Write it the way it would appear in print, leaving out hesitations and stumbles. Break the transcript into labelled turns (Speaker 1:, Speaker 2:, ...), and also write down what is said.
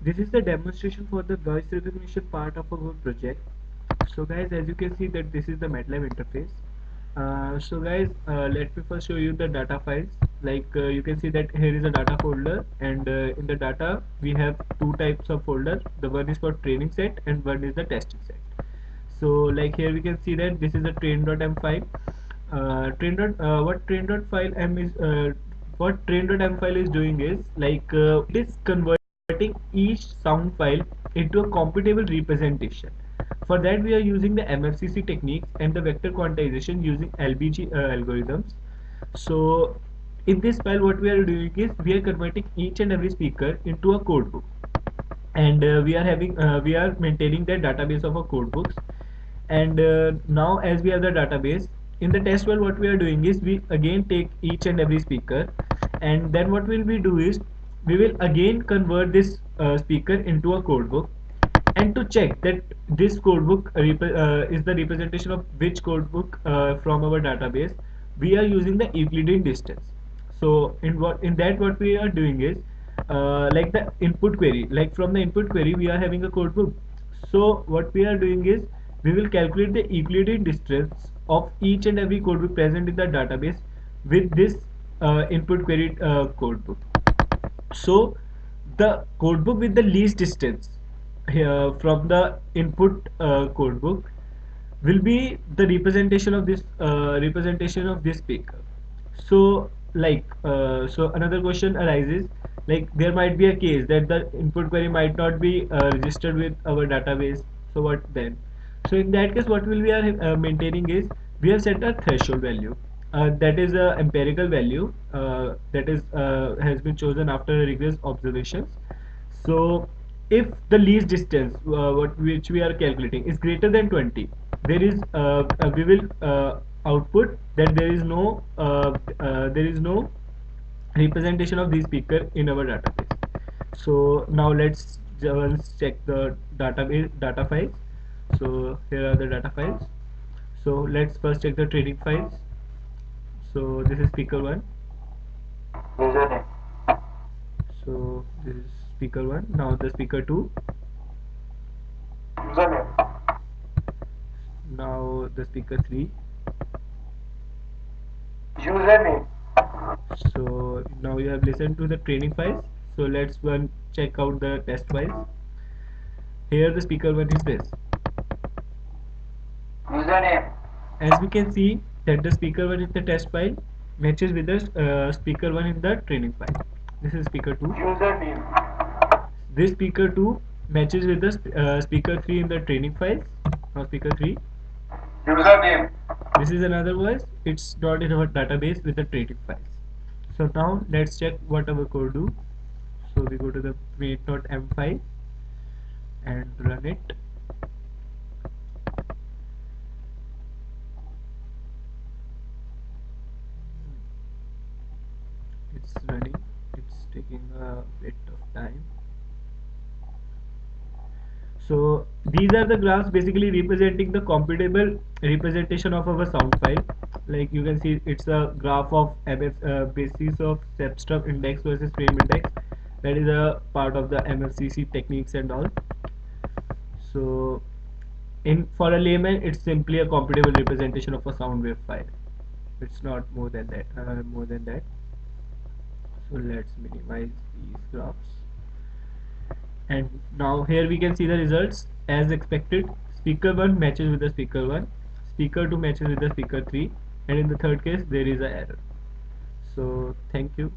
Speaker 1: This is the demonstration for the voice recognition part of our project. So guys, as you can see that this is the MATLAB interface. So guys, let me first show you the data files. You can see that here is a data folder, and in the data we have two types of folder. The one is for training set and one is the testing set. So like here we can see that this is a train.m file. What train.m file is doing is it is converting each sound file into a computable representation. For that we are using the MFCC techniques and the vector quantization using LBG algorithms. So in this file what we are doing is we are converting each and every speaker into a code book, and we are maintaining the database of our code books. And now as we have the database, in the test well what we are doing is we again take each and every speaker, and then what will we do is we will again convert this speaker into a code book. And to check that this code book is the representation of which code book from our database, we are using the Euclidean distance. So in that what we are doing is like the input query, like from the input query we are having a code book. So what we are doing is we will calculate the Euclidean distance of each and every code book present in the database with this input query code book. So the codebook with the least distance here from the input codebook will be the representation of this speaker. So so another question arises, like there might be a case that the input query might not be registered with our database. So what then? So in that case what will we are maintaining is we have set a threshold value, that is a empirical value that is has been chosen after rigorous observations. So if the least distance which we are calculating is greater than 20, there is we will output that there is no representation of this speaker in our database. So now let's just check the data files. So here are the data files. So let's first check the training files. So this is speaker 1.
Speaker 2: Username.
Speaker 1: So this is speaker 1. Now the speaker 2.
Speaker 2: Username.
Speaker 1: Now the speaker 3.
Speaker 2: Username.
Speaker 1: So now you have listened to the training files. So let's one check out the test files. Here the speaker 1 is this.
Speaker 2: Username.
Speaker 1: As we can see that the speaker 1 in the test file matches with the speaker 1 in the training file. This is speaker 2.
Speaker 2: Username.
Speaker 1: This speaker 2 matches with the speaker 3 in the training files. Now speaker 3.
Speaker 2: Username.
Speaker 1: This is another voice. It's not in our database with the training files. So now let's check what our code do. So we go to the main.m file and run it. It's running. It's taking a bit of time. So these are the graphs basically representing the computable representation of our sound file. Like you can see, it's a graph of basis of substrum index versus frame index. That is a part of the MFCC techniques and all. So in for a layman, it's simply a computable representation of a sound wave file. It's not more than that. So let's minimize these graphs. And now here we can see the results as expected. Speaker 1 matches with the speaker 1, speaker 2 matches with the speaker 3, and in the third case there is an error. So thank you.